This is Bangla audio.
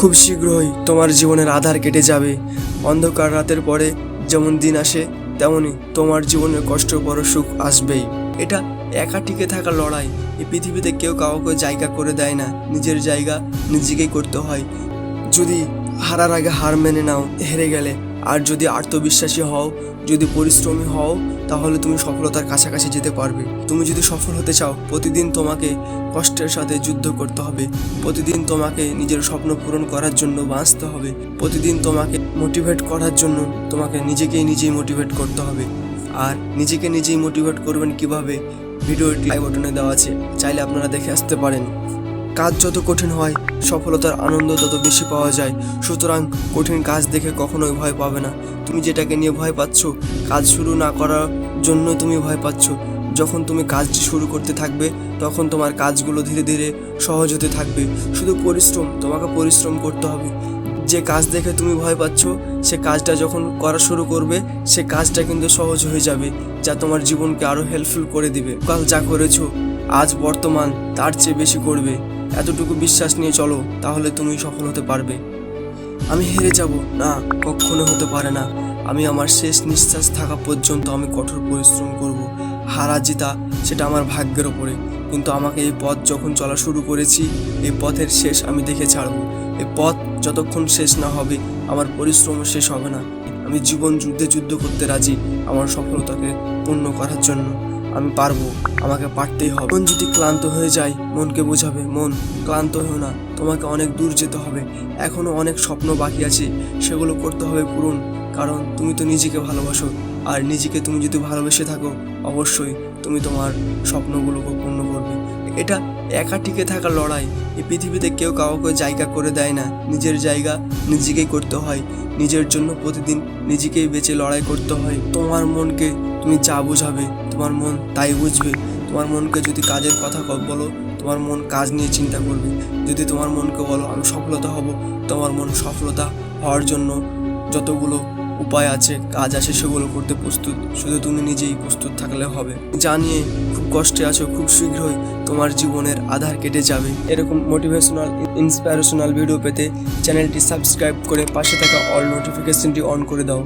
খুব শীঘ্রই তোমার জীবনের আধার কেটে যাবে। অন্ধকার রাতের পরে যেমন দিন আসে, তেমনি তোমার জীবনের কষ্টের পর সুখ আসবেই। এটা একা টিকে থাকার লড়াই। এই পৃথিবীতে কেউ কাউকে জায়গা করে দেয় না, নিজের জায়গা নিজেকেই করতে হয়। যদি হারার আগে হার মেনে নাও হেরে গেলে, আর যদি আত্মবিশ্বাসী হও, যদি পরিশ্রমী হও, তাহলে তুমি সফলতার কাছাকাছি যেতে পারবে। তুমি যদি সফল হতে চাও, প্রতিদিন তোমাকে কষ্টের সাথে যুদ্ধ করতে হবে। প্রতিদিন তোমাকে নিজের স্বপ্ন পূরণ করার জন্য বাঁচতে হবে। প্রতিদিন তোমাকে মোটিভেট করার জন্য তোমাকে নিজেই মোটিভেট করতে হবে। আর নিজেকে নিজেই মোটিভেট করবেন কিভাবে, ভিডিওটি আই বাটনে দেওয়া আছে, চাইলে আপনারা দেখে আসতে পারেন। কাজ যত কঠিন হয়, সফলতার আনন্দ তত বেশি পাওয়া যায়। সুতরাং কঠিন কাজ দেখে কখনোই ভয় পাবে না। তুমি যেটাকে নিয়ে ভয় পাচ্ছ, কাজ শুরু না করার জন্য তুমি ভয় পাচ্ছ, যখন তুমি কাজটি শুরু করতে থাকবে, তখন তোমার কাজগুলো ধীরে ধীরে সহজ হতে থাকবে। শুধু তোমাকে পরিশ্রম করতে হবে। যে কাজ দেখে তুমি ভয় পাচ্ছ, সে কাজটা যখন করা শুরু করবে, সে কাজটা কিন্তু সহজ হয়ে যাবে, যা তোমার জীবনকে আরও হেল্পফুল করে দিবে। কাল যা করেছো, আজ বর্তমান তার চেয়ে বেশি করবে। এতটুকু বিশ্বাস নিয়ে চলো, তাহলে তুমি সফল হতে পারবে। আমি হেরে যাব না, কখনো হতে পারে না। আমি আমার শেষ নিঃশ্বাস থাকা পর্যন্ত আমি কঠোর পরিশ্রম করব। হারা জিতা সেটা আমার ভাগ্যের ওপরে, কিন্তু আমাকে এই পথ যখন চলা শুরু করেছি, এই পথের শেষ আমি দেখে ছাড়বো। এই পথ যতক্ষণ শেষ না হবে, আমার পরিশ্রমও শেষ হবে না। আমি জীবন যুদ্ধ করতে রাজি, আমার সফলতাকে পূর্ণ করার জন্য। আমি পারবো, আমাকে পারতেই হবে। মন যদি ক্লান্ত হয়ে যায়, মনকে বোঝাবে, মন ক্লান্ত হয়েও না, তোমাকে অনেক দূর যেতে হবে। এখনো অনেক স্বপ্ন বাকি আছে, সেগুলো করতে হবে পূরণ। কারণ তুমি তো নিজেকে ভালোবাসো, আর নিজেকে তুমি যদি ভালোবেসে থাকো, অবশ্যই তুমি তোমার স্বপ্নগুলোকে পূর্ণ করবে। এটা একা টিকে থাকার লড়াই। এই পৃথিবীতে কেউ কাউকে জায়গা করে দেয় না, নিজের জায়গা নিজেকেই করতে হয়। নিজের জন্য প্রতিদিন নিজেকেই বেঁচে লড়াই করতে হয়। তোমার মনকে তুমি যা বোঝাবে, তোমার মন তাই বুঝবে। তোমার মনকে যদি কাজের কথা বলো, তোমার মন কাজ নিয়ে চিন্তা করবে। যদি তোমার মনকে বলো আমি সফলতা হব, তোমার মন সফলতা হওয়ার জন্য যতগুলো উপায় আছে, কাজ আছে, সেগুলো করতে প্রস্তুত। শুধু তুমি নিজেই প্রস্তুত থাকলে হবে। জানিয়ে খুব কষ্টে আছো, খুব শীঘ্রই তোমার জীবনের আধার কেটে যাবে। এরকম মোটিভেশনাল ইন্সপিরেশনাল ভিডিও পেতে চ্যানেলটি সাবস্ক্রাইব করে পাশে থাকা অল নোটিফিকেশনটি অন করে দাও।